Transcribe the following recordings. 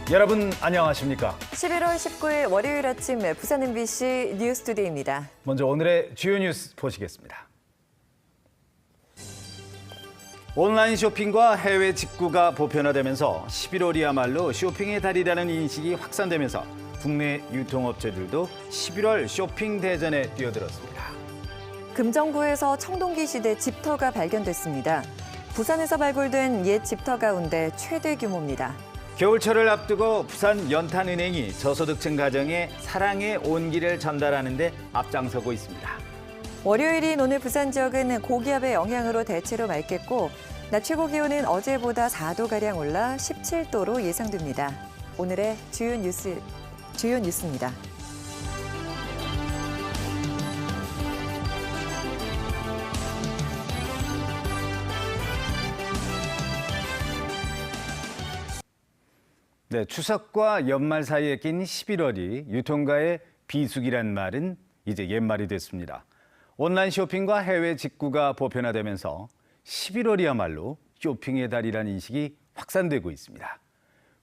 여러분 안녕하십니까? 11월 19일 월요일 아침 부산 MBC 뉴스투데이입니다. 먼저 오늘의 주요 뉴스 보시겠습니다. 온라인 쇼핑과 해외 직구가 보편화되면서 11월이야말로 쇼핑의 달이라는 인식이 확산되면서 국내 유통업체들도 11월 쇼핑 대전에 뛰어들었습니다. 금정구에서 청동기 시대 집터가 발견됐습니다. 부산에서 발굴된 옛 집터 가운데 최대 규모입니다. 겨울철을 앞두고 부산 연탄은행이 저소득층 가정에 사랑의 온기를 전달하는 데 앞장서고 있습니다. 월요일인 오늘 부산 지역은 고기압의 영향으로 대체로 맑겠고 낮 최고 기온은 어제보다 4도가량 올라 17도로 예상됩니다. 오늘의 주요 뉴스입니다. 네, 추석과 연말 사이에 낀 11월이 유통가의 비수기란 말은 이제 옛말이 됐습니다. 온라인 쇼핑과 해외 직구가 보편화되면서 11월이야말로 쇼핑의 달이라는 인식이 확산되고 있습니다.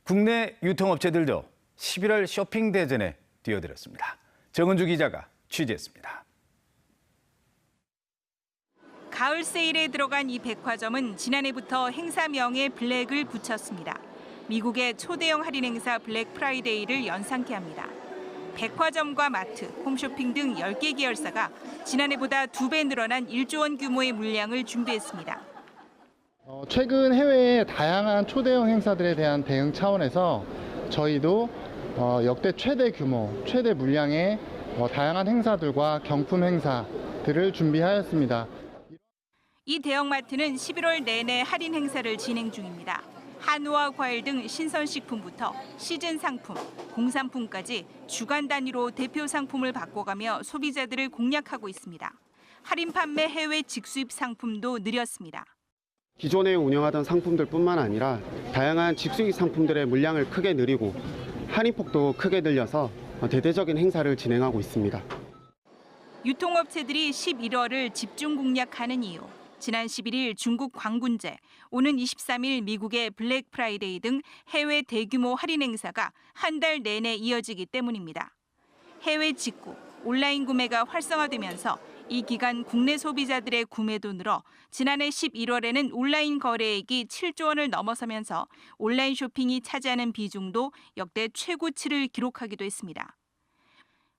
국내 유통업체들도 11월 쇼핑 대전에 뛰어들었습니다. 정은주 기자가 취재했습니다. 가을 세일에 들어간 이 백화점은 지난해부터 행사명에 블랙을 붙였습니다. 미국의 초대형 할인 행사 블랙 프라이데이를 연상케 합니다. 백화점과 마트, 홈쇼핑 등 10개 계열사가 지난해보다 2배 늘어난 1조 원 규모의 물량을 준비했습니다. 최근 해외의 다양한 초대형 행사들에 대한 대응 차원에서 저희도 역대 최대 규모, 최대 물량의 다양한 행사들과 경품 행사들을 준비하였습니다. 이 대형마트는 11월 내내 할인 행사를 진행 중입니다. 한우와 과일 등 신선식품부터 시즌 상품, 공산품까지 주간 단위로 대표 상품을 바꿔가며 소비자들을 공략하고 있습니다. 할인 판매 해외 직수입 상품도 늘렸습니다. 기존에 운영하던 상품들뿐만 아니라 다양한 직수입 상품들의 물량을 크게 늘리고 할인폭도 크게 늘려서 대대적인 행사를 진행하고 있습니다. 유통업체들이 11월을 집중 공략하는 이유. 지난 11일 중국 광군제, 오는 23일 미국의 블랙 프라이데이 등 해외 대규모 할인 행사가 한 달 내내 이어지기 때문입니다. 해외 직구, 온라인 구매가 활성화되면서 이 기간 국내 소비자들의 구매도 늘어 지난해 11월에는 온라인 거래액이 7조 원을 넘어서면서 온라인 쇼핑이 차지하는 비중도 역대 최고치를 기록하기도 했습니다.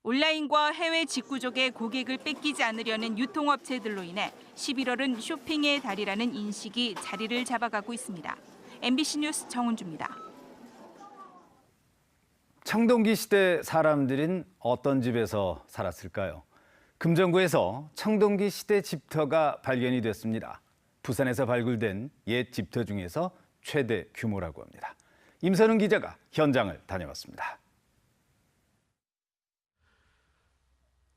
온라인과 해외 직구족의 고객을 뺏기지 않으려는 유통업체들로 인해 11월은 쇼핑의 달이라는 인식이 자리를 잡아가고 있습니다. MBC 뉴스 정은주입니다. 청동기 시대 사람들은 어떤 집에서 살았을까요? 금정구에서 청동기 시대 집터가 발견이 됐습니다. 부산에서 발굴된 옛 집터 중에서 최대 규모라고 합니다. 임선웅 기자가 현장을 다녀왔습니다.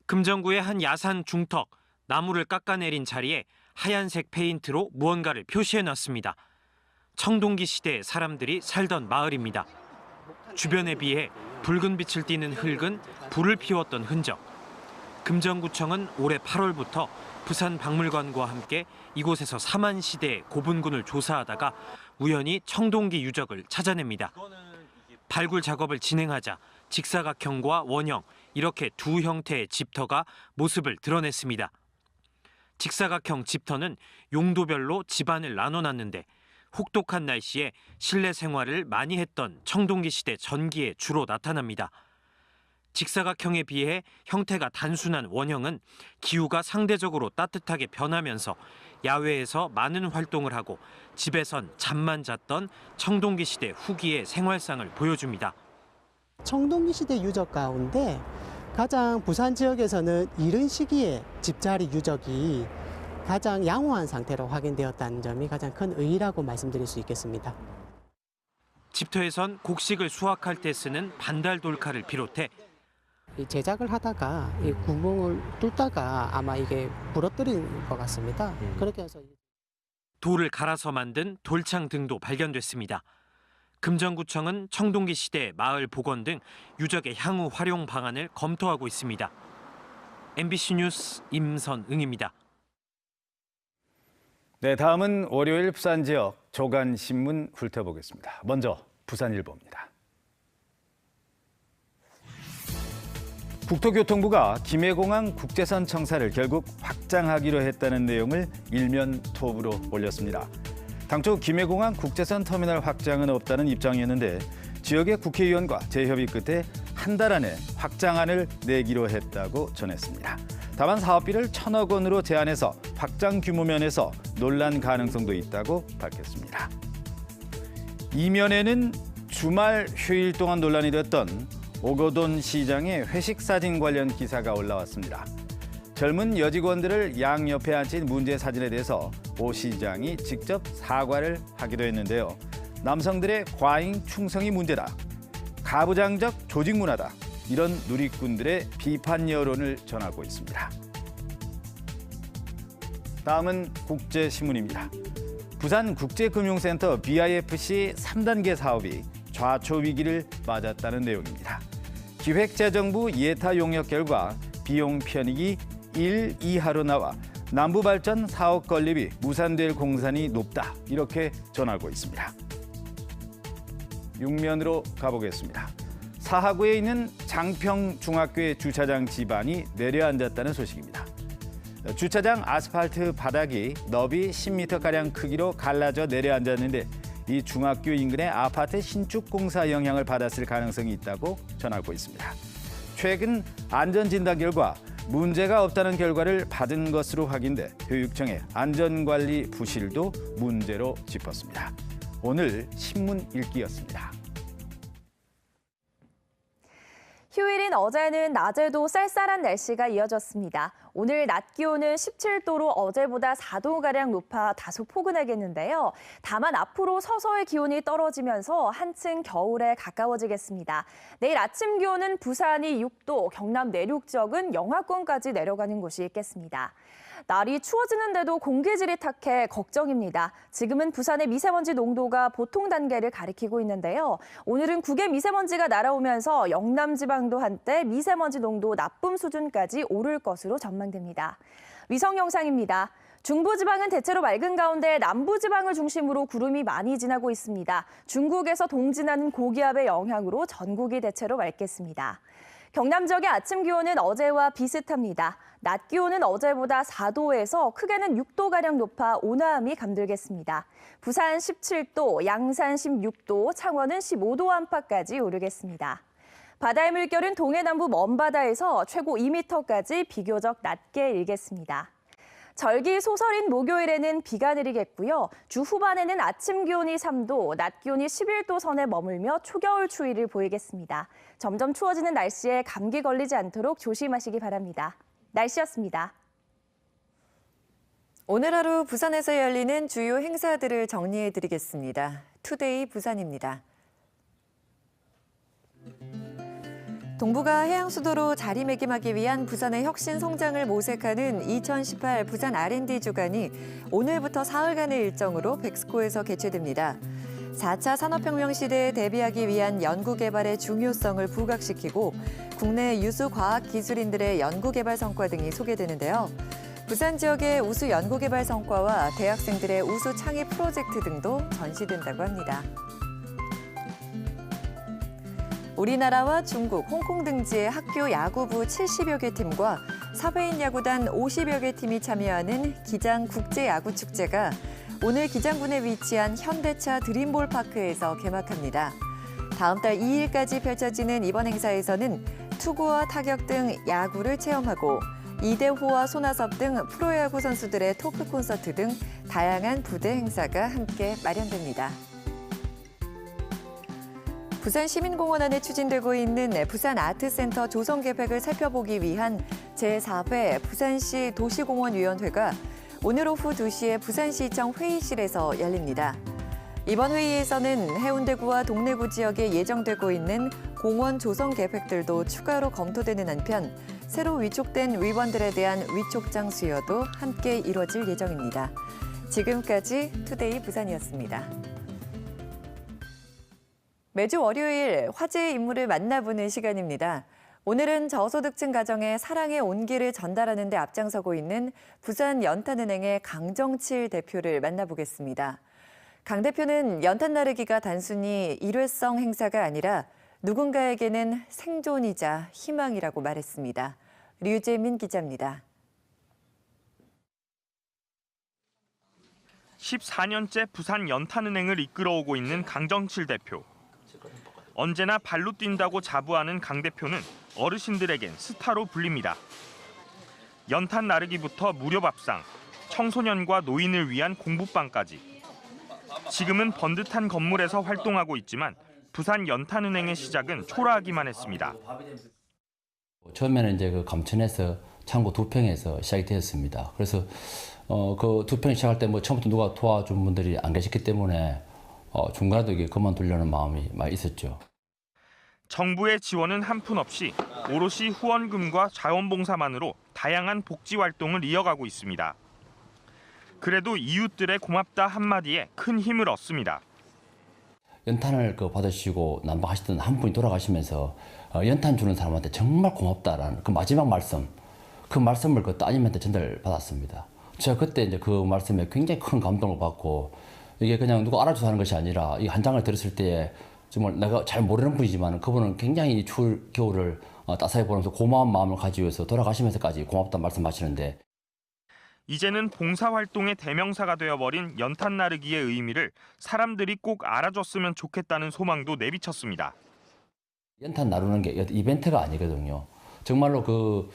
금정구의 한 야산 중턱, 나무를 깎아내린 자리에 하얀색 페인트로 무언가를 표시해놨습니다. 청동기 시대의 사람들이 살던 마을입니다. 주변에 비해 붉은 빛을 띠는 흙은 불을 피웠던 흔적. 금정구청은 올해 8월부터 부산박물관과 함께 이곳에서 사만 시대의 고분군을 조사하다가 우연히 청동기 유적을 찾아냅니다. 발굴 작업을 진행하자 직사각형과 원형, 이렇게 두 형태의 집터가 모습을 드러냈습니다. 직사각형 집터는 용도별로 집안을 나눠놨는데 혹독한 날씨에 실내 생활을 많이 했던 청동기 시대 전기에 주로 나타납니다. 직사각형에 비해 형태가 단순한 원형은 기후가 상대적으로 따뜻하게 변하면서 야외에서 많은 활동을 하고 집에선 잠만 잤던 청동기 시대 후기의 생활상을 보여줍니다. 청동기 시대 유적 가운데 가장 부산 지역에서는 이른 시기에 집자리 유적이 가장 양호한 상태로 확인되었다는 점이 가장 큰 의의라고 말씀드릴 수 있겠습니다. 집터에선 곡식을 수확할 때 쓰는 반달 돌칼을 비롯해 제작을 하다가 이 구멍을 뚫다가 아마 이게 부러뜨린 것 같습니다. 그렇게 해서 돌을 갈아서 만든 돌창 등도 발견됐습니다. 금정구청은 청동기 시대 마을 복원 등 유적의 향후 활용 방안을 검토하고 있습니다. MBC 뉴스 임선응입니다. 네, 다음은 월요일 부산 지역 조간 신문 훑어보겠습니다. 먼저 부산일보입니다. 국토교통부가 김해공항 국제선 청사를 결국 확장하기로 했다는 내용을 일면 톱으로 올렸습니다. 당초 김해공항 국제선 터미널 확장은 없다는 입장이었는데 지역의 국회의원과 재협의 끝에 한 달 안에 확장안을 내기로 했다고 전했습니다. 다만 사업비를 1,000억 원으로 제한해서 확장 규모 면에서 논란 가능성도 있다고 밝혔습니다. 이면에는 주말 휴일 동안 논란이 됐던 오거돈 시장의 회식 사진 관련 기사가 올라왔습니다. 젊은 여직원들을 양옆에 앉힌 문제 사진에 대해서 오 시장이 직접 사과를 하기도 했는데요. 남성들의 과잉 충성이 문제다. 가부장적 조직 문화다. 이런 누리꾼들의 비판 여론을 전하고 있습니다. 다음은 국제신문입니다. 부산국제금융센터 BIFC 3단계 사업이 좌초 위기를 맞았다는 내용입니다. 기획재정부 예타 용역 결과 비용 편익이 1 이하로 나와 남부발전 사업 건립이 무산될 공산이 높다. 이렇게 전하고 있습니다. 육면으로 가보겠습니다. 사하구에 있는 장평중학교의 주차장 지반이 내려앉았다는 소식입니다. 주차장 아스팔트 바닥이 너비 10m가량 크기로 갈라져 내려앉았는데 이 중학교 인근의 아파트 신축 공사 영향을 받았을 가능성이 있다고 전하고 있습니다. 최근 안전진단 결과 문제가 없다는 결과를 받은 것으로 확인돼 교육청의 안전관리 부실도 문제로 짚었습니다. 오늘 신문 읽기였습니다. 휴일인 어제는 낮에도 쌀쌀한 날씨가 이어졌습니다. 오늘 낮 기온은 17도로 어제보다 4도가량 높아 다소 포근하겠는데요. 다만 앞으로 서서히 기온이 떨어지면서 한층 겨울에 가까워지겠습니다. 내일 아침 기온은 부산이 6도, 경남 내륙 지역은 영하권까지 내려가는 곳이 있겠습니다. 날이 추워지는데도 공기질이 탁해 걱정입니다. 지금은 부산의 미세먼지 농도가 보통 단계를 가리키고 있는데요. 오늘은 국외 미세먼지가 날아오면서 영남 지방도 한때 미세먼지 농도 나쁨 수준까지 오를 것으로 전망됩니다. 위성 영상입니다. 중부지방은 대체로 맑은 가운데 남부지방을 중심으로 구름이 많이 지나고 있습니다. 중국에서 동진하는 고기압의 영향으로 전국이 대체로 맑겠습니다. 경남 지역의 아침 기온은 어제와 비슷합니다. 낮 기온은 어제보다 4도에서 크게는 6도가량 높아 온화함이 감돌겠습니다. 부산 17도, 양산 16도, 창원은 15도 안팎까지 오르겠습니다. 바다의 물결은 동해남부 먼바다에서 최고 2m까지 비교적 낮게 일겠습니다. 절기 소설인 목요일에는 비가 내리겠고요. 주 후반에는 아침 기온이 3도, 낮 기온이 11도 선에 머물며 초겨울 추위를 보이겠습니다. 점점 추워지는 날씨에 감기 걸리지 않도록 조심하시기 바랍니다. 날씨였습니다. 오늘 하루 부산에서 열리는 주요 행사들을 정리해드리겠습니다. 투데이 부산입니다. 동부가 해양수도로 자리매김하기 위한 부산의 혁신 성장을 모색하는 2018 부산 R&D 주간이 오늘부터 사흘간의 일정으로 백스코에서 개최됩니다. 4차 산업혁명 시대에 대비하기 위한 연구개발의 중요성을 부각시키고 국내 유수 과학기술인들의 연구개발 성과 등이 소개되는데요. 부산 지역의 우수 연구개발 성과와 대학생들의 우수 창의 프로젝트 등도 전시된다고 합니다. 우리나라와 중국, 홍콩 등지의 학교 야구부 70여 개 팀과 사회인 야구단 50여 개 팀이 참여하는 기장 국제야구축제가 오늘 기장군에 위치한 현대차 드림볼 파크에서 개막합니다. 다음 달 2일까지 펼쳐지는 이번 행사에서는 투구와 타격 등 야구를 체험하고 이대호와 손아섭 등 프로야구 선수들의 토크 콘서트 등 다양한 부대 행사가 함께 마련됩니다. 부산시민공원 안에 추진되고 있는 부산아트센터 조성 계획을 살펴보기 위한 제4회 부산시 도시공원위원회가 오늘 오후 2시에 부산시청 회의실에서 열립니다. 이번 회의에서는 해운대구와 동래구 지역에 예정되고 있는 공원 조성 계획들도 추가로 검토되는 한편 새로 위촉된 위원들에 대한 위촉장 수여도 함께 이뤄질 예정입니다. 지금까지 투데이 부산이었습니다. 매주 월요일 화제의 인물을 만나보는 시간입니다. 오늘은 저소득층 가정에 사랑의 온기를 전달하는 데 앞장서고 있는 부산연탄은행의 강정칠 대표를 만나보겠습니다. 강 대표는 연탄 나르기가 단순히 일회성 행사가 아니라 누군가에게는 생존이자 희망이라고 말했습니다. 류재민 기자입니다. 14년째 부산 연탄은행을 이끌어오고 있는 강정칠 대표. 언제나 발로 뛴다고 자부하는 강 대표는 어르신들에겐 스타로 불립니다. 연탄 나르기부터 무료 밥상, 청소년과 노인을 위한 공부방까지. 지금은 번듯한 건물에서 활동하고 있지만 부산 연탄은행의 시작은 초라하기만 했습니다. 처음에는 이제 그 감천에서 창고 2평에서 시작이 되었습니다. 그래서 그 2평 시작할 때 뭐 처음부터 누가 도와준 분들이 안 계셨기 때문에 중간에도 이게 그만두려는 마음이 많이 있었죠. 정부의 지원은 한 푼 없이 오롯이 후원금과 자원봉사만으로 다양한 복지 활동을 이어가고 있습니다. 그래도 이웃들의 고맙다 한마디에 큰 힘을 얻습니다. 연탄을 받으시고 난방하시던 한 분이 돌아가시면서 연탄 주는 사람한테 정말 고맙다라는 그 마지막 말씀, 그 말씀을 그 따님한테 전달받았습니다. 제가 그때 이제 그 말씀에 굉장히 큰 감동을 받고 이게 그냥 누가 알아줘서 하는 것이 아니라 이 한 장을 들었을 때에 정말 내가 잘 모르는 분이지만 그분은 굉장히 추울 겨울을 따스하게 보면서 고마운 마음을 가지고 있어 돌아가시면서까지 고맙다는 말씀하시는데 이제는 봉사활동의 대명사가 되어버린 연탄 나르기의 의미를 사람들이 꼭 알아줬으면 좋겠다는 소망도 내비쳤습니다. 연탄 나르는 게 이벤트가 아니거든요. 정말로 그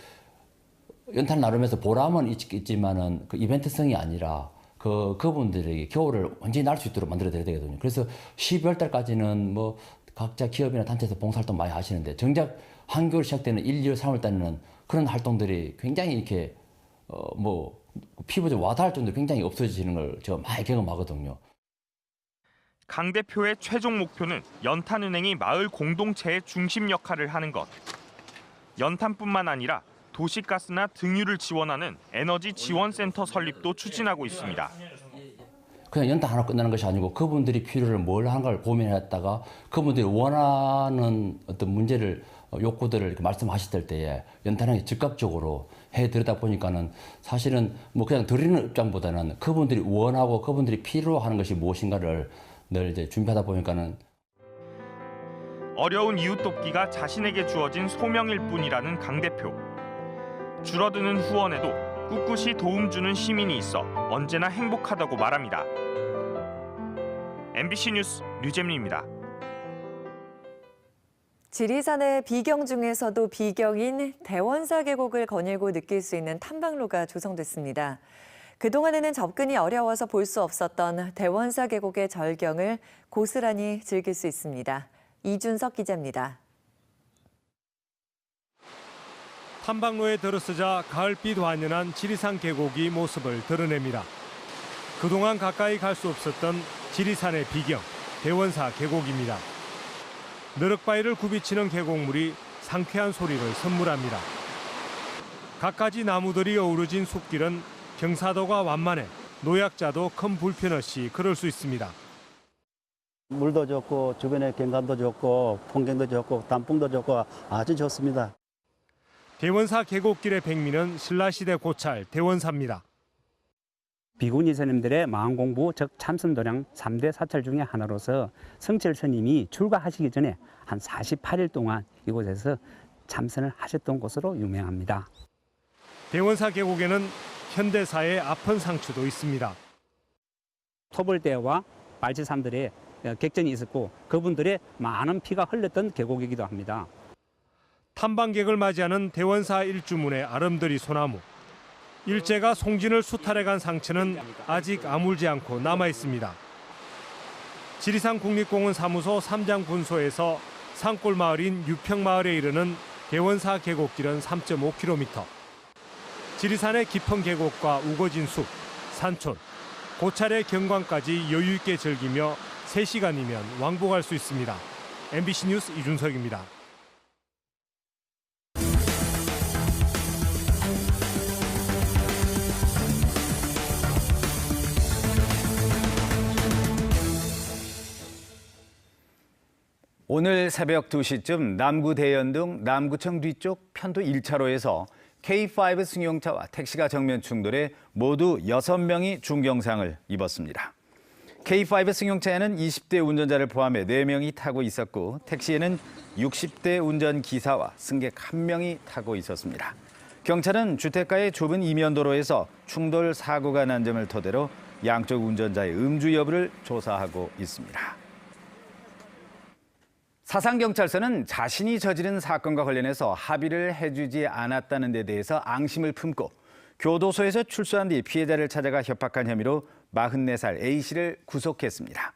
연탄 나르면서 보람은 있지만은 그 이벤트성이 아니라 그분들에게 겨울을 완전히 날 수 있도록 만들어야 되거든요. 그래서 12월 달까지는 뭐 각자 기업이나 단체에서 봉사활동 많이 하시는데 정작 한겨울 시작되는 1, 2월, 3월 달에는 그런 활동들이 굉장히 이렇게 피부에 와닿을 정도로 굉장히 없어지는 걸 제가 많이 경험하거든요. 강 대표의 최종 목표는 연탄은행이 마을 공동체의 중심 역할을 하는 것. 연탄뿐만 아니라 도시가스나 등유를 지원하는 에너지 지원센터 설립도 추진하고 있습니다. 그냥 연탄 하나 끝나는 것이 아니고 그분들이 필요를 뭘 하는 걸 고민했다가 그분들이 원하는 어떤 문제를 욕구들을 이렇게 말씀하실 때에 연탄은행이 즉각적으로 해드리다 보니까는 사실은 뭐 그냥 드리는 입장보다는 그분들이 원하고 그분들이 필요하는 것이 무엇인가를 늘 이제 준비하다 보니까는 어려운 이웃 돕기가 자신에게 주어진 소명일 뿐이라는 강 대표. 줄어드는 후원에도 꿋꿋이 도움 주는 시민이 있어 언제나 행복하다고 말합니다. MBC 뉴스 류재민입니다. 지리산의 비경 중에서도 비경인 대원사 계곡을 거닐고 느낄 수 있는 탐방로가 조성됐습니다. 그동안에는 접근이 어려워서 볼 수 없었던 대원사 계곡의 절경을 고스란히 즐길 수 있습니다. 이준석 기자입니다. 탐방로에 들어서자 가을빛 완연한 지리산 계곡이 모습을 드러냅니다. 그동안 가까이 갈 수 없었던 지리산의 비경, 대원사 계곡입니다. 너럭바위를 굽이치는 계곡물이 상쾌한 소리를 선물합니다. 갖가지 나무들이 어우러진 숲길은 경사도가 완만해 노약자도 큰 불편 없이 걸을 수 있습니다. 물도 좋고 주변에 경관도 좋고 풍경도 좋고 단풍도 좋고 아주 좋습니다. 대원사 계곡길의 백미는 신라시대 고찰 대원사입니다. 비구니 스님들의 마음공부 즉 참선도량 3대 사찰 중에 하나로서 성철 스님이 출가하시기 전에 한 48일 동안 이곳에서 참선을 하셨던 곳으로 유명합니다. 대원사 계곡에는 현대사의 아픈 상처도 있습니다. 토벌대와 말치삼들의 격전이 있었고 그분들의 많은 피가 흘렀던 계곡이기도 합니다. 탐방객을 맞이하는 대원사 일주문의 아름드리 소나무. 일제가 송진을 수탈해간 상처는 아직 아물지 않고 남아 있습니다. 지리산 국립공원 사무소 삼장군소에서 산골 마을인 유평마을에 이르는 대원사 계곡길은 3.5km. 지리산의 깊은 계곡과 우거진 숲, 산촌, 고찰의 경관까지 여유 있게 즐기며 3시간이면 왕복할 수 있습니다. MBC 뉴스 이준석입니다. 오늘 새벽 2시쯤 남구 대연동 남구청 뒤쪽 편도 1차로에서 K5 승용차와 택시가 정면 충돌해 모두 6명이 중경상을 입었습니다. K5 승용차에는 20대 운전자를 포함해 4명이 타고 있었고 택시에는 60대 운전기사와 승객 1명이 타고 있었습니다. 경찰은 주택가의 좁은 이면도로에서 충돌 사고가 난 점을 토대로 양쪽 운전자의 음주 여부를 조사하고 있습니다. 사상경찰서는 자신이 저지른 사건과 관련해서 합의를 해주지 않았다는 데 대해서 앙심을 품고 교도소에서 출소한 뒤 피해자를 찾아가 협박한 혐의로 44살 A씨를 구속했습니다.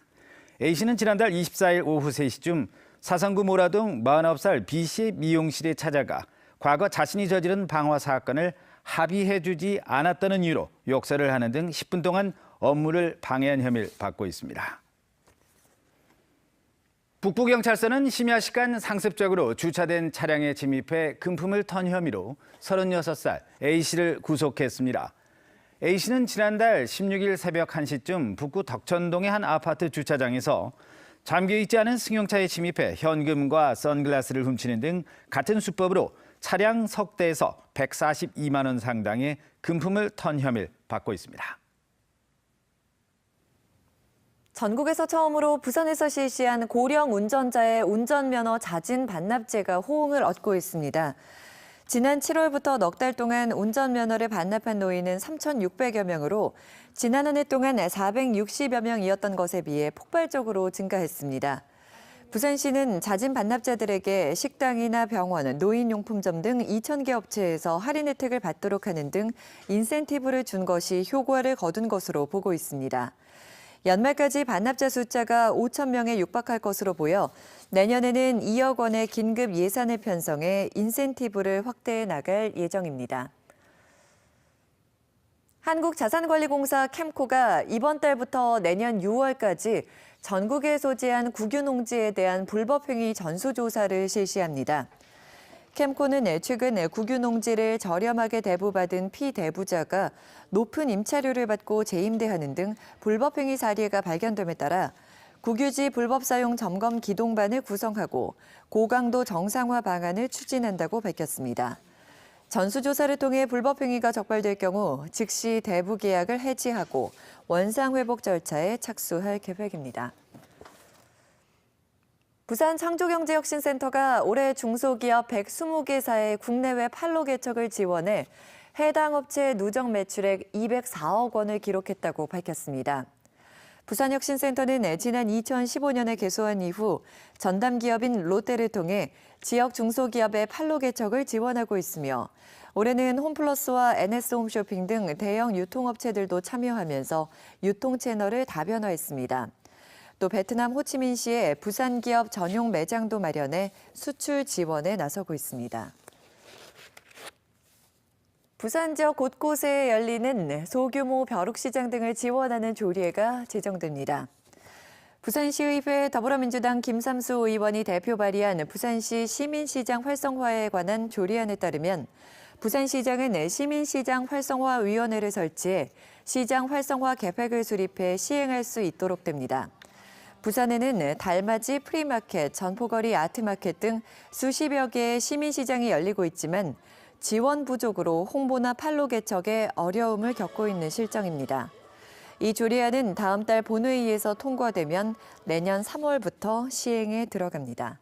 A씨는 지난달 24일 오후 3시쯤 사상구 모라동 49살 B씨의 미용실에 찾아가 과거 자신이 저지른 방화 사건을 합의해주지 않았다는 이유로 욕설을 하는 등 10분 동안 업무를 방해한 혐의를 받고 있습니다. 북부경찰서는 심야 시간 상습적으로 주차된 차량에 침입해 금품을 턴 혐의로 36살 A씨를 구속했습니다. A씨는 지난달 16일 새벽 1시쯤 북구 덕천동의 한 아파트 주차장에서 잠겨있지 않은 승용차에 침입해 현금과 선글라스를 훔치는 등 같은 수법으로 차량 석 대에서 142만 원 상당의 금품을 턴 혐의를 받고 있습니다. 전국에서 처음으로 부산에서 실시한 고령 운전자의 운전면허 자진 반납제가 호응을 얻고 있습니다. 지난 7월부터 넉 달 동안 운전면허를 반납한 노인은 3,600여 명으로 지난 한 해 동안 460여 명이었던 것에 비해 폭발적으로 증가했습니다. 부산시는 자진 반납자들에게 식당이나 병원, 노인용품점 등 2,000개 업체에서 할인 혜택을 받도록 하는 등 인센티브를 준 것이 효과를 거둔 것으로 보고 있습니다. 연말까지 반납자 숫자가 5,000명에 육박할 것으로 보여 내년에는 2억 원의 긴급 예산을 편성해 인센티브를 확대해 나갈 예정입니다. 한국자산관리공사 캠코가 이번 달부터 내년 6월까지 전국에 소재한 국유농지에 대한 불법행위 전수조사를 실시합니다. 캠코는 최근 국유농지를 저렴하게 대부받은 피대부자가 높은 임차료를 받고 재임대하는 등 불법행위 사례가 발견됨에 따라 국유지 불법 사용 점검 기동반을 구성하고 고강도 정상화 방안을 추진한다고 밝혔습니다. 전수조사를 통해 불법행위가 적발될 경우 즉시 대부 계약을 해지하고 원상회복 절차에 착수할 계획입니다. 부산 창조경제혁신센터가 올해 중소기업 120개사의 국내외 판로 개척을 지원해 해당 업체 누적 매출액 204억 원을 기록했다고 밝혔습니다. 부산혁신센터는 지난 2015년에 개소한 이후 전담 기업인 롯데를 통해 지역 중소기업의 판로 개척을 지원하고 있으며 올해는 홈플러스와 NS홈쇼핑 등 대형 유통업체들도 참여하면서 유통 채널을 다변화했습니다. 또 베트남 호치민시에 부산 기업 전용 매장도 마련해 수출 지원에 나서고 있습니다. 부산 지역 곳곳에 열리는 소규모 벼룩시장 등을 지원하는 조례가 제정됩니다. 부산시의회 더불어민주당 김삼수 의원이 대표 발의한 부산시 시민시장 활성화에 관한 조례안에 따르면 부산시장은 시민시장 활성화위원회를 설치해 시장 활성화 계획을 수립해 시행할 수 있도록 됩니다. 부산에는 달맞이 프리마켓, 전포거리 아트마켓 등 수십여 개의 시민시장이 열리고 있지만 지원 부족으로 홍보나 판로 개척에 어려움을 겪고 있는 실정입니다. 이 조례안은 다음 달 본회의에서 통과되면 내년 3월부터 시행에 들어갑니다.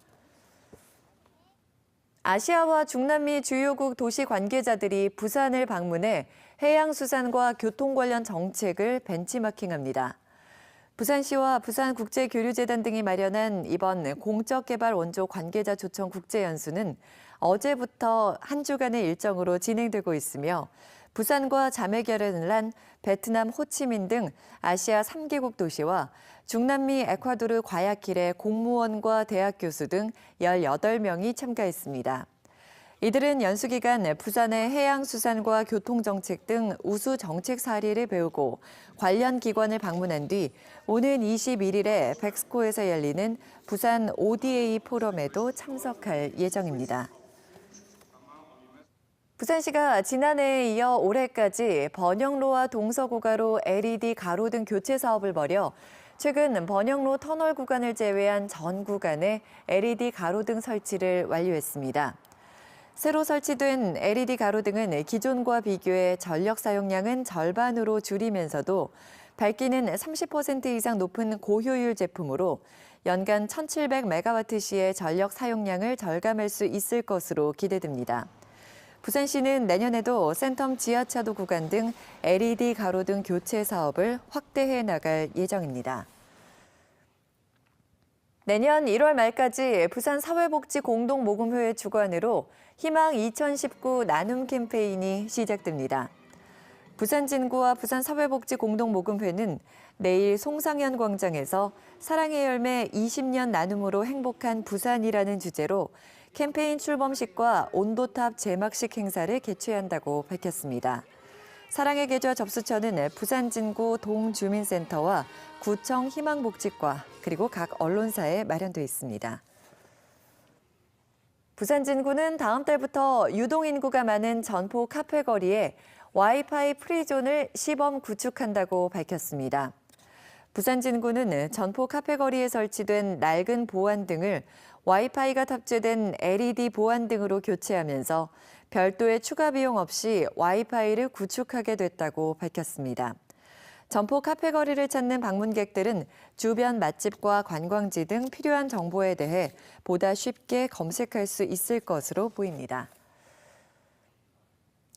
아시아와 중남미 주요국 도시 관계자들이 부산을 방문해 해양수산과 교통 관련 정책을 벤치마킹합니다. 부산시와 부산국제교류재단 등이 마련한 이번 공적개발 원조 관계자 초청 국제연수는 어제부터 한 주간의 일정으로 진행되고 있으며 부산과 자매결연을 한 베트남 호치민 등 아시아 3개국 도시와 중남미 에콰도르 과야킬의 공무원과 대학 교수 등 18명이 참가했습니다. 이들은 연수 기간 부산의 해양수산과 교통정책 등 우수 정책 사례를 배우고 관련 기관을 방문한 뒤 오는 21일에 백스코에서 열리는 부산 ODA 포럼에도 참석할 예정입니다. 부산시가 지난해에 이어 올해까지 번영로와 동서고가로 LED 가로등 교체 사업을 벌여 최근 번영로 터널 구간을 제외한 전 구간에 LED 가로등 설치를 완료했습니다. 새로 설치된 LED 가로등은 기존과 비교해 전력 사용량은 절반으로 줄이면서도 밝기는 30% 이상 높은 고효율 제품으로 연간 1,700메가와트시의 전력 사용량을 절감할 수 있을 것으로 기대됩니다. 부산시는 내년에도 센텀 지하차도 구간 등 LED 가로등 교체 사업을 확대해 나갈 예정입니다. 내년 1월 말까지 부산 사회복지공동모금회의 주관으로 희망 2019 나눔 캠페인이 시작됩니다. 부산진구와 부산사회복지공동모금회는 내일 송상현 광장에서 사랑의 열매 20년 나눔으로 행복한 부산이라는 주제로 캠페인 출범식과 온도탑 제막식 행사를 개최한다고 밝혔습니다. 사랑의 계좌 접수처는 부산진구 동주민센터와 구청 희망복지과 그리고 각 언론사에 마련돼 있습니다. 부산진구는 다음 달부터 유동인구가 많은 전포 카페 거리에 와이파이 프리존을 시범 구축한다고 밝혔습니다. 부산진구는 전포 카페 거리에 설치된 낡은 보안 등을 와이파이가 탑재된 LED 보안 등으로 교체하면서 별도의 추가 비용 없이 와이파이를 구축하게 됐다고 밝혔습니다. 전포 카페 거리를 찾는 방문객들은 주변 맛집과 관광지 등 필요한 정보에 대해 보다 쉽게 검색할 수 있을 것으로 보입니다.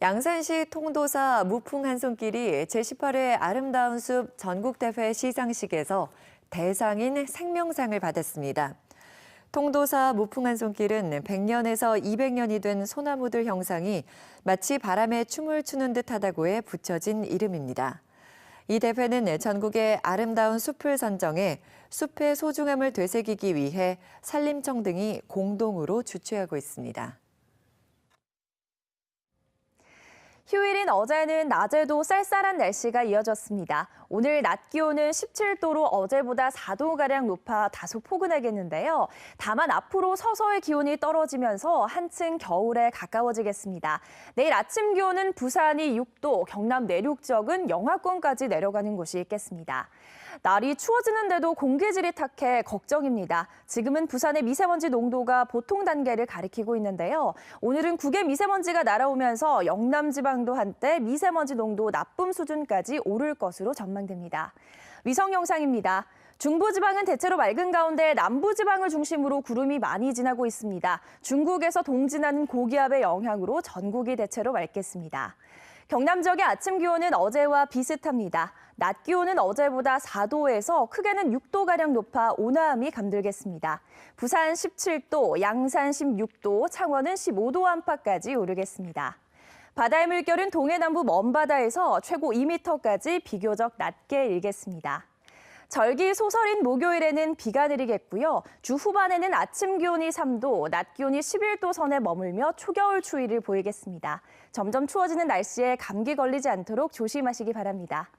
양산시 통도사 무풍 한 손길이 제18회 아름다운 숲 전국대회 시상식에서 대상인 생명상을 받았습니다. 통도사 무풍 한 손길은 100년에서 200년이 된 소나무들 형상이 마치 바람에 춤을 추는 듯하다고에 붙여진 이름입니다. 이 대회는 전국의 아름다운 숲을 선정해 숲의 소중함을 되새기기 위해 산림청 등이 공동으로 주최하고 있습니다. 휴일인 어제는 낮에도 쌀쌀한 날씨가 이어졌습니다. 오늘 낮 기온은 17도로 어제보다 4도가량 높아 다소 포근하겠는데요. 다만 앞으로 서서히 기온이 떨어지면서 한층 겨울에 가까워지겠습니다. 내일 아침 기온은 부산이 6도, 경남 내륙 지역은 영하권까지 내려가는 곳이 있겠습니다. 날이 추워지는데도 공기질이 탁해 걱정입니다. 지금은 부산의 미세먼지 농도가 보통 단계를 가리키고 있는데요. 오늘은 국외 미세먼지가 날아오면서 영남 지방도 한때 미세먼지 농도 나쁨 수준까지 오를 것으로 전망됩니다. 위성 영상입니다. 중부지방은 대체로 맑은 가운데 남부지방을 중심으로 구름이 많이 지나고 있습니다. 중국에서 동진하는 고기압의 영향으로 전국이 대체로 맑겠습니다. 경남 지역의 아침 기온은 어제와 비슷합니다. 낮 기온은 어제보다 4도에서 크게는 6도가량 높아 온화함이 감돌겠습니다. 부산 17도, 양산 16도, 창원은 15도 안팎까지 오르겠습니다. 바다의 물결은 동해남부 먼바다에서 최고 2m까지 비교적 낮게 일겠습니다. 절기 소설인 목요일에는 비가 내리겠고요. 주 후반에는 아침 기온이 3도, 낮 기온이 11도 선에 머물며 초겨울 추위를 보이겠습니다. 점점 추워지는 날씨에 감기 걸리지 않도록 조심하시기 바랍니다.